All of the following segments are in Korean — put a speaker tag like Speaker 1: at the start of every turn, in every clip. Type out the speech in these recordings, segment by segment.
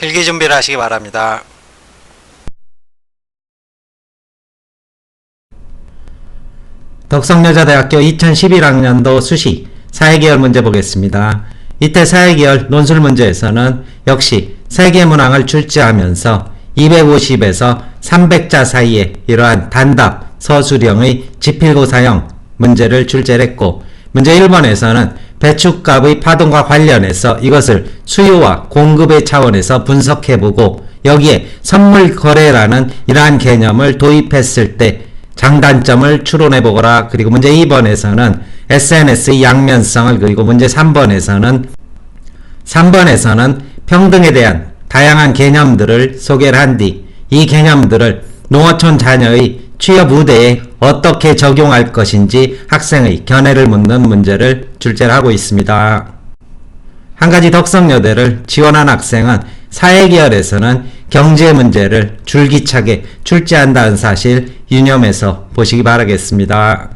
Speaker 1: 필기 준비를 하시기 바랍니다.
Speaker 2: 덕성여자대학교 2011학년도 수시 사회계열 문제 보겠습니다. 이때 사회계열 논술 문제에서는 역시 세계문항을 출제하면서 250에서 300자 사이에 이러한 단답, 서술형의 지필고사형 문제를 출제했고, 문제 1번에서는 배춧값의 파동과 관련해서 이것을 수요와 공급의 차원에서 분석해보고, 여기에 선물거래라는 이러한 개념을 도입했을 때 장단점을 추론해보거라. 그리고 문제 2번에서는 SNS의 양면성을, 그리고 문제 3번에서는 평등에 대한 다양한 개념들을 소개를 한 뒤 이 개념들을 농어촌 자녀의 취업 우대에 어떻게 적용할 것인지 학생의 견해를 묻는 문제를 출제를 하고 있습니다. 한 가지 덕성여대를 지원한 학생은 사회계열에서는 경제 문제를 줄기차게 출제한다는 사실 유념해서 보시기 바라겠습니다.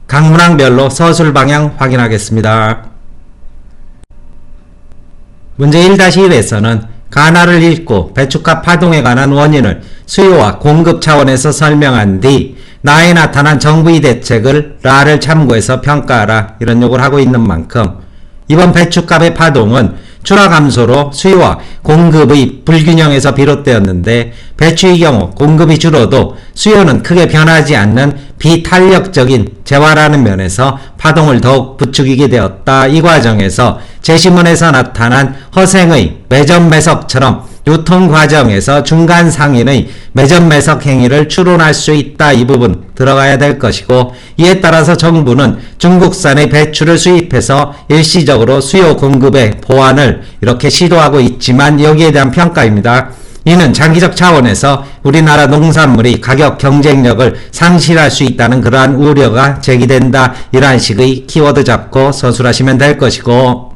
Speaker 2: 각 문항별로 서술 방향 확인하겠습니다. 문제 1-1에서는 가나를 읽고 배춧값 파동에 관한 원인을 수요와 공급 차원에서 설명한 뒤 나에 나타난 정부의 대책을 라를 참고해서 평가하라, 이런 요구를 하고 있는 만큼 이번 배춧값의 파동은 출하감소로 수요와 공급의 불균형에서 비롯되었는데, 배추의 경우 공급이 줄어도 수요는 크게 변하지 않는 비탄력적인 재화라는 면에서 파동을 더욱 부추기게 되었다. 이 과정에서 제시문에서 나타난 허생의 매점 매석처럼 유통 과정에서 중간 상인의 매점 매석 행위를 추론할 수 있다. 이 부분 들어가야 될 것이고, 이에 따라서 정부는 중국산의 배추를 수입해서 일시적으로 수요 공급의 보완을 이렇게 시도하고 있지만 여기에 대한 평가입니다. 이는 장기적 차원에서 우리나라 농산물이 가격 경쟁력을 상실할 수 있다는 그러한 우려가 제기된다. 이러한 식의 키워드 잡고 서술하시면 될 것이고,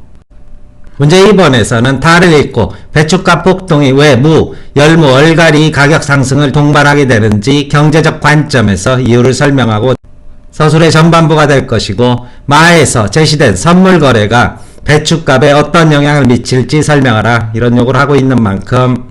Speaker 2: 문제 2번에서는 달을 읽고 배춧값 폭동이 왜 무, 열무, 얼갈이 가격 상승을 동반하게 되는지 경제적 관점에서 이유를 설명하고 서술의 전반부가 될 것이고, 마에서 제시된 선물 거래가 배춧값에 어떤 영향을 미칠지 설명하라, 이런 요구를 하고 있는 만큼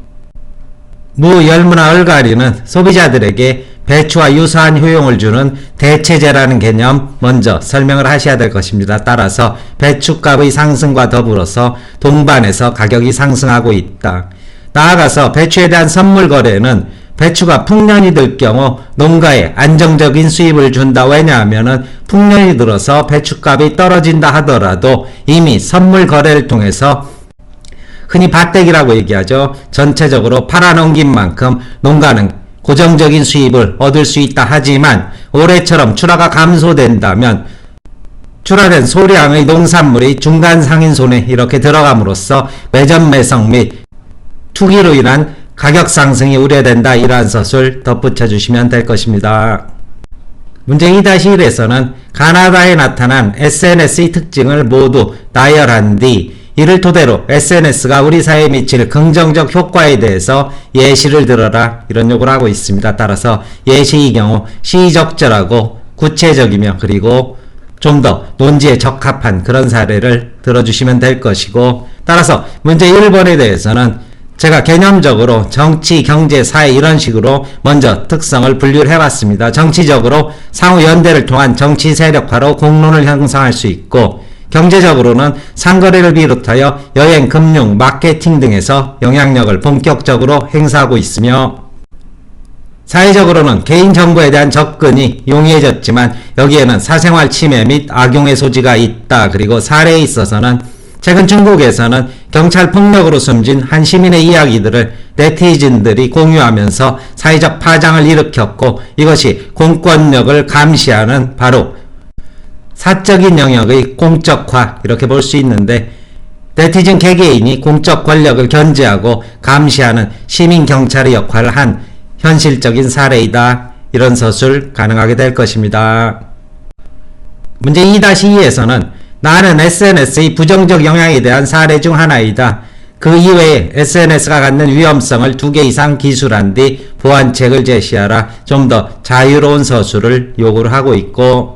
Speaker 2: 무, 열무나 얼갈이는 소비자들에게 배추와 유사한 효용을 주는 대체제라는 개념 먼저 설명을 하셔야 될 것입니다. 따라서 배춧값의 상승과 더불어서 동반해서 가격이 상승하고 있다. 나아가서 배추에 대한 선물 거래는 배추가 풍년이 들 경우 농가에 안정적인 수입을 준다. 왜냐하면 풍년이 들어서 배춧값이 떨어진다 하더라도 이미 선물 거래를 통해서 흔히 밭대기라고 얘기하죠. 전체적으로 팔아넘긴 만큼 농가는 고정적인 수입을 얻을 수 있다. 하지만 올해처럼 출하가 감소된다면 출하된 소량의 농산물이 중간 상인 손에 이렇게 들어감으로써 매점 매석 및 투기로 인한 가격 상승이 우려된다. 이러한 서술 덧붙여 주시면 될 것입니다. 문제 2-1에서는 가나다에 나타난 SNS의 특징을 모두 나열한 뒤 이를 토대로 SNS가 우리 사회에 미칠 긍정적 효과에 대해서 예시를 들어라, 이런 요구를 하고 있습니다. 따라서 예시의 경우 시적절하고 구체적이며 그리고 좀 더 논지에 적합한 그런 사례를 들어주시면 될 것이고, 따라서 문제 1번에 대해서는 제가 개념적으로 정치, 경제, 사회 이런 식으로 먼저 특성을 분류를 해봤습니다. 정치적으로 상호 연대를 통한 정치 세력화로 공론을 형성할 수 있고, 경제적으로는 상거래를 비롯하여 여행, 금융, 마케팅 등에서 영향력을 본격적으로 행사하고 있으며, 사회적으로는 개인정보에 대한 접근이 용이해졌지만 여기에는 사생활 침해 및 악용의 소지가 있다. 그리고 사례에 있어서는 최근 중국에서는 경찰 폭력으로 숨진 한 시민의 이야기들을 네티즌들이 공유하면서 사회적 파장을 일으켰고, 이것이 공권력을 감시하는 바로 사적인 영역의 공적화, 이렇게 볼 수 있는데, 네티즌 개개인이 공적 권력을 견제하고 감시하는 시민경찰의 역할을 한 현실적인 사례이다. 이런 서술 가능하게 될 것입니다. 문제 2-2에서는 나는 SNS의 부정적 영향에 대한 사례 중 하나이다. 그 이외에 SNS가 갖는 위험성을 2개 이상 기술한 뒤 보완책을 제시하라. 좀 더 자유로운 서술을 요구를 하고 있고,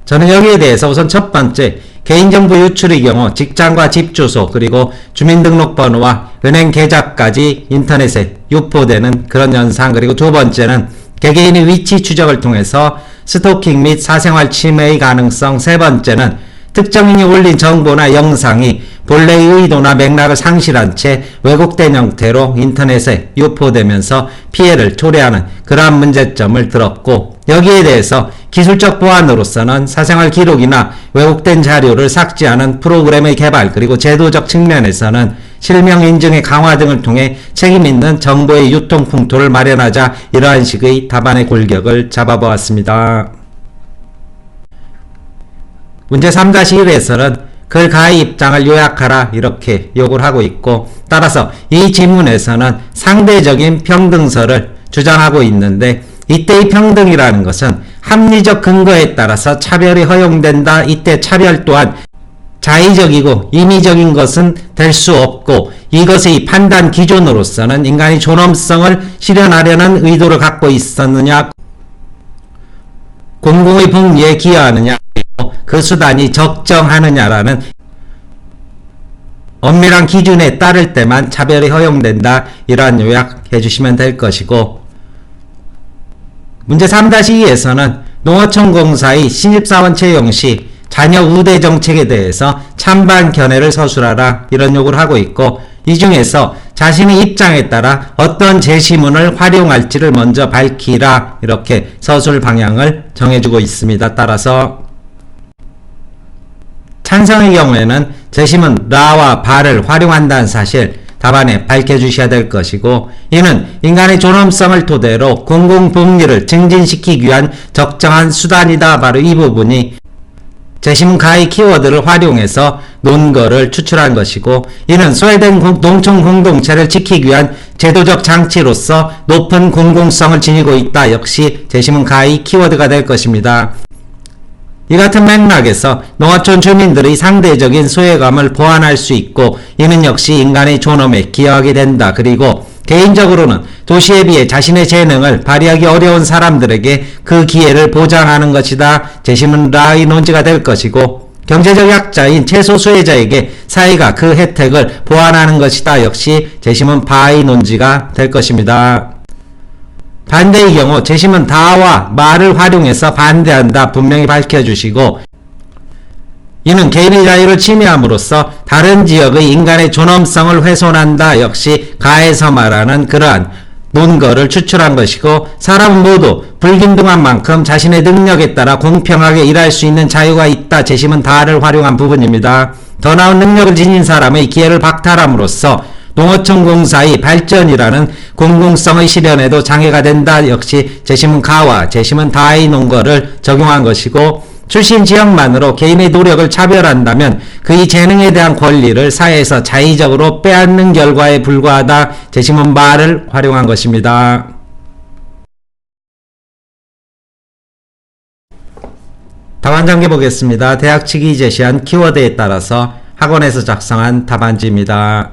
Speaker 2: 저는 여기에 대해서 우선 첫 번째, 개인정보 유출의 경우 직장과 집 주소 그리고 주민등록번호와 은행 계좌까지 인터넷에 유포되는 그런 현상, 그리고 두 번째는 개개인의 위치 추적을 통해서 스토킹 및 사생활 침해의 가능성, 세 번째는 특정인이 올린 정보나 영상이 본래의 의도나 맥락을 상실한 채 왜곡된 형태로 인터넷에 유포되면서 피해를 초래하는 그러한 문제점을 들었고, 여기에 대해서 기술적 보완으로서는 사생활 기록이나 왜곡된 자료를 삭제하는 프로그램의 개발, 그리고 제도적 측면에서는 실명 인증의 강화 등을 통해 책임있는 정보의 유통 풍토를 마련하자, 이러한 식의 답안의 골격을 잡아보았습니다. 문제 3-1에서는 글 가의 입장을 요약하라 이렇게 요구를 하고 있고, 따라서 이 지문에서는 상대적인 평등설을 주장하고 있는데, 이때의 평등이라는 것은 합리적 근거에 따라서 차별이 허용된다. 이때 차별 또한 자의적이고 임의적인 것은 될 수 없고, 이것의 판단 기준으로서는 인간이 존엄성을 실현하려는 의도를 갖고 있었느냐, 공공의 복리에 기여하느냐, 그 수단이 적정하느냐라는 엄밀한 기준에 따를 때만 차별이 허용된다. 이러한 요약해 주시면 될 것이고, 문제 3-2에서는 농어촌공사의 신입사원 채용 시 자녀 우대 정책에 대해서 찬반 견해를 서술하라 이런 요구를 하고 있고, 이 중에서 자신의 입장에 따라 어떤 제시문을 활용할지를 먼저 밝히라 이렇게 서술 방향을 정해주고 있습니다. 따라서 찬성의 경우에는 제시문 라와 바를 활용한다는 사실 답안에 밝혀주셔야 될 것이고, 이는 인간의 존엄성을 토대로 공공복리를 증진시키기 위한 적정한 수단이다. 바로 이 부분이 제시문 가의 키워드를 활용해서 논거를 추출한 것이고, 이는 소외된 농촌 공동체를 지키기 위한 제도적 장치로서 높은 공공성을 지니고 있다. 역시 제시문 가의 키워드가 될 것입니다. 이 같은 맥락에서 농어촌 주민들의 상대적인 소외감을 보완할 수 있고, 이는 역시 인간의 존엄에 기여하게 된다. 그리고 개인적으로는 도시에 비해 자신의 재능을 발휘하기 어려운 사람들에게 그 기회를 보장하는 것이다. 제시문 라의 논지가 될 것이고, 경제적 약자인 최소수혜자에게 사회가 그 혜택을 보완하는 것이다. 역시 제시문 바의 논지가 될 것입니다. 반대의 경우 제시문 다와 마를 활용해서 반대한다. 분명히 밝혀주시고, 이는 개인의 자유를 침해함으로써 다른 지역의 인간의 존엄성을 훼손한다. 역시 가에서 말하는 그러한 논거를 추출한 것이고, 사람은 모두 불균등한 만큼 자신의 능력에 따라 공평하게 일할 수 있는 자유가 있다. 제시문 다를 활용한 부분입니다. 더 나은 능력을 지닌 사람의 기회를 박탈함으로써 농어촌 공사의 발전이라는 공공성의 실현에도 장애가 된다. 역시 제시문 가와 제시문 다의 논거를 적용한 것이고, 출신 지역만으로 개인의 노력을 차별한다면 그의 재능에 대한 권리를 사회에서 자의적으로 빼앗는 결과에 불과하다. 제시문 마를 활용한 것입니다. 답안 전개 보겠습니다. 대학 측이 제시한 키워드에 따라서 학원에서 작성한 답안지입니다.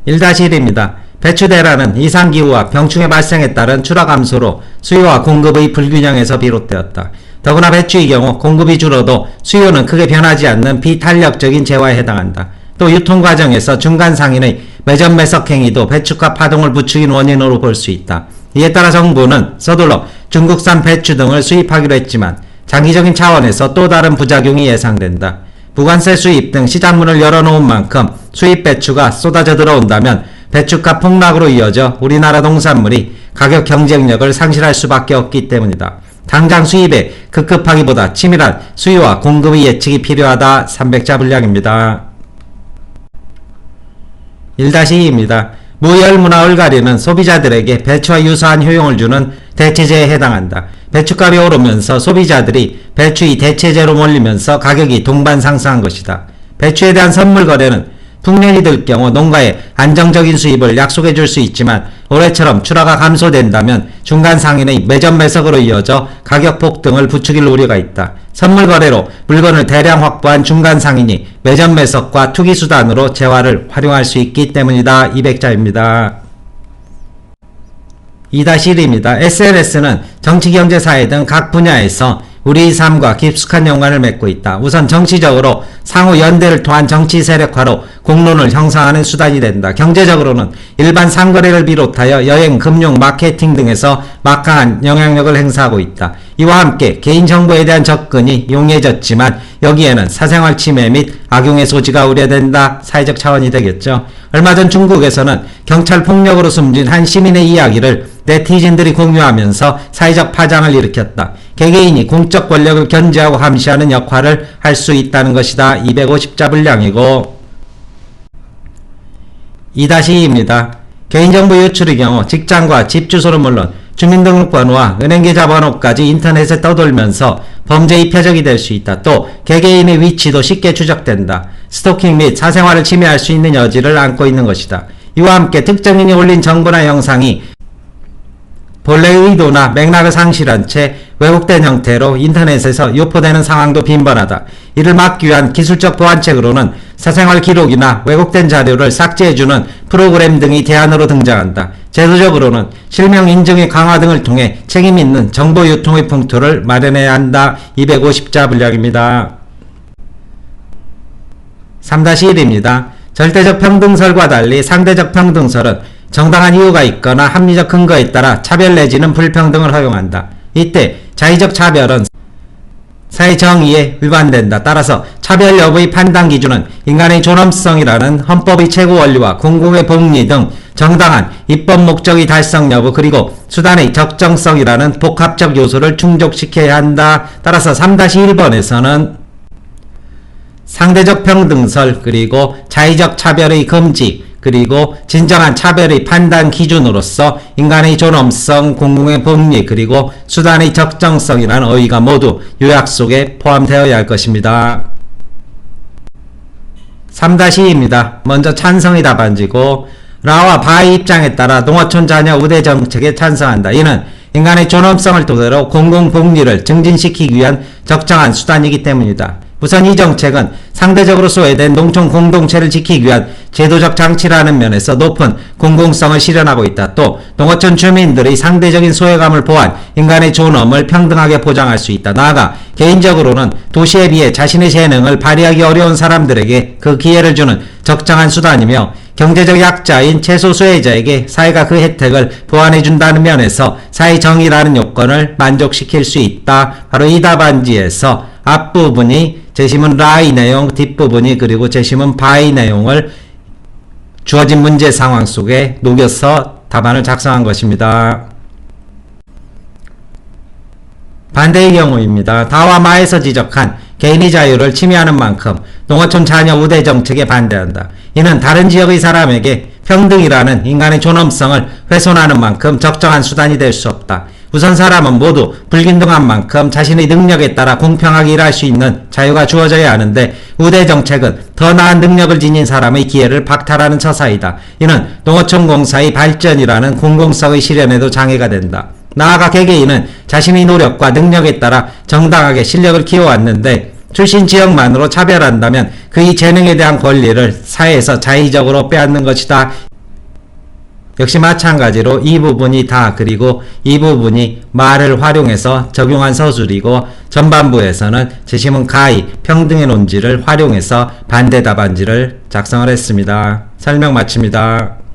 Speaker 2: 1-1입니다. 배추대란은 이상기후와 병충해 발생에 따른 출하 감소로 수요와 공급의 불균형에서 비롯되었다. 더구나 배추의 경우 공급이 줄어도 수요는 크게 변하지 않는 비탄력적인 재화에 해당한다. 또 유통과정에서 중간상인의 매점 매석 행위도 배추값 파동을 부추긴 원인으로 볼 수 있다. 이에 따라 정부는 서둘러 중국산 배추 등을 수입하기로 했지만 장기적인 차원에서 또 다른 부작용이 예상된다. 부관세 수입 등 시장문을 열어놓은 만큼 수입 배추가 쏟아져 들어온다면 배추값 폭락으로 이어져 우리나라 농산물이 가격 경쟁력을 상실할 수밖에 없기 때문이다. 당장 수입에 급급하기보다 치밀한 수요와 공급의 예측이 필요하다. 300자 분량입니다. 1-2입니다. 무열무나 얼갈이는 소비자들에게 배추와 유사한 효용을 주는 대체제에 해당한다. 배추값이 오르면서 소비자들이 배추의 대체제로 몰리면서 가격이 동반 상승한 것이다. 배추에 대한 선물 거래는 풍년이 들 경우 농가에 안정적인 수입을 약속해 줄 수 있지만, 올해처럼 출하가 감소된다면 중간 상인의 매점 매석으로 이어져 가격 폭등을 부추길 우려가 있다. 선물 거래로 물건을 대량 확보한 중간 상인이 매점 매석과 투기 수단으로 재화를 활용할 수 있기 때문이다. 200자입니다. 2-1입니다. SNS는 정치, 경제, 사회 등 각 분야에서 우리 삶과 깊숙한 연관을 맺고 있다. 우선 정치적으로 상호 연대를 통한 정치 세력화로 공론을 형성하는 수단이 된다. 경제적으로는 일반 상거래를 비롯하여 여행, 금융, 마케팅 등에서 막강한 영향력을 행사하고 있다. 이와 함께 개인정보에 대한 접근이 용이해졌지만 여기에는 사생활 침해 및 악용의 소지가 우려된다. 사회적 차원이 되겠죠. 얼마 전 중국에서는 경찰 폭력으로 숨진 한 시민의 이야기를 네티즌들이 공유하면서 사회적 파장을 일으켰다. 개개인이 공적 권력을 견제하고 감시하는 역할을 할 수 있다는 것이다. 250자 분량이고 2-2입니다. 개인정보 유출의 경우 직장과 집 주소는 물론 주민등록번호와 은행계좌번호까지 인터넷에 떠돌면서 범죄의 표적이 될 수 있다. 또 개개인의 위치도 쉽게 추적된다. 스토킹 및 사생활을 침해할 수 있는 여지를 안고 있는 것이다. 이와 함께 특정인이 올린 정보나 영상이 본래의 의도나 맥락을 상실한 채 왜곡된 형태로 인터넷에서 유포되는 상황도 빈번하다. 이를 막기 위한 기술적 보완책으로는 사생활 기록이나 왜곡된 자료를 삭제해주는 프로그램 등이 대안으로 등장한다. 제도적으로는 실명 인증의 강화 등을 통해 책임있는 정보 유통의 풍토를 마련해야 한다. 250자 분량입니다. 3-1입니다. 절대적 평등설과 달리 상대적 평등설은 정당한 이유가 있거나 합리적 근거에 따라 차별 내지는 불평등을 허용한다. 이때 자의적 차별은 사회 정의에 위반된다. 따라서 차별 여부의 판단 기준은 인간의 존엄성이라는 헌법의 최고 원리와 공공의 복리 등 정당한 입법 목적의 달성 여부 그리고 수단의 적정성이라는 복합적 요소를 충족시켜야 한다. 따라서 3-1번에서는 상대적 평등설 그리고 자의적 차별의 금지 그리고 진정한 차별의 판단 기준으로서 인간의 존엄성, 공공의 법리 그리고 수단의 적정성이라는 어휘가 모두 요약 속에 포함되어야 할 것입니다. 3-2입니다. 먼저 찬성의 답안지고 라와 바의 입장에 따라 농어촌 자녀 우대 정책에 찬성한다. 이는 인간의 존엄성을 토대로 공공복리를 증진시키기 위한 적정한 수단이기 때문이다. 우선 이 정책은 상대적으로 소외된 농촌 공동체를 지키기 위한 제도적 장치라는 면에서 높은 공공성을 실현하고 있다. 또 농어촌 주민들의 상대적인 소외감을 보완 인간의 존엄을 평등하게 보장할 수 있다. 나아가 개인적으로는 도시에 비해 자신의 재능을 발휘하기 어려운 사람들에게 그 기회를 주는 적정한 수단이며 경제적 약자인 최소수혜자에게 사회가 그 혜택을 보완해준다는 면에서 사회정의라는 요건을 만족시킬 수 있다. 바로 이 답안지에서 앞부분이 제시문 라의 내용, 뒷부분이 그리고 제시문 바의 내용을 주어진 문제 상황 속에 녹여서 답안을 작성한 것입니다. 반대의 경우입니다. 다와 마에서 지적한 개인의 자유를 침해하는 만큼 농어촌 자녀 우대 정책에 반대한다. 이는 다른 지역의 사람에게 평등이라는 인간의 존엄성을 훼손하는 만큼 적정한 수단이 될 수 없다. 우선 사람은 모두 불균등한 만큼 자신의 능력에 따라 공평하게 일할 수 있는 자유가 주어져야 하는데 우대 정책은 더 나은 능력을 지닌 사람의 기회를 박탈하는 처사이다. 이는 농어촌 공사의 발전이라는 공공성의 실현에도 장애가 된다. 나아가 개개인은 자신의 노력과 능력에 따라 정당하게 실력을 키워왔는데 출신 지역만으로 차별한다면 그의 재능에 대한 권리를 사회에서 자의적으로 빼앗는 것이다. 역시 마찬가지로 이 부분이 다 그리고 이 부분이 말을 활용해서 적용한 서술이고 전반부에서는 제시문 가의 평등의 논지를 활용해서 반대 답안지를 작성을 했습니다. 설명 마칩니다.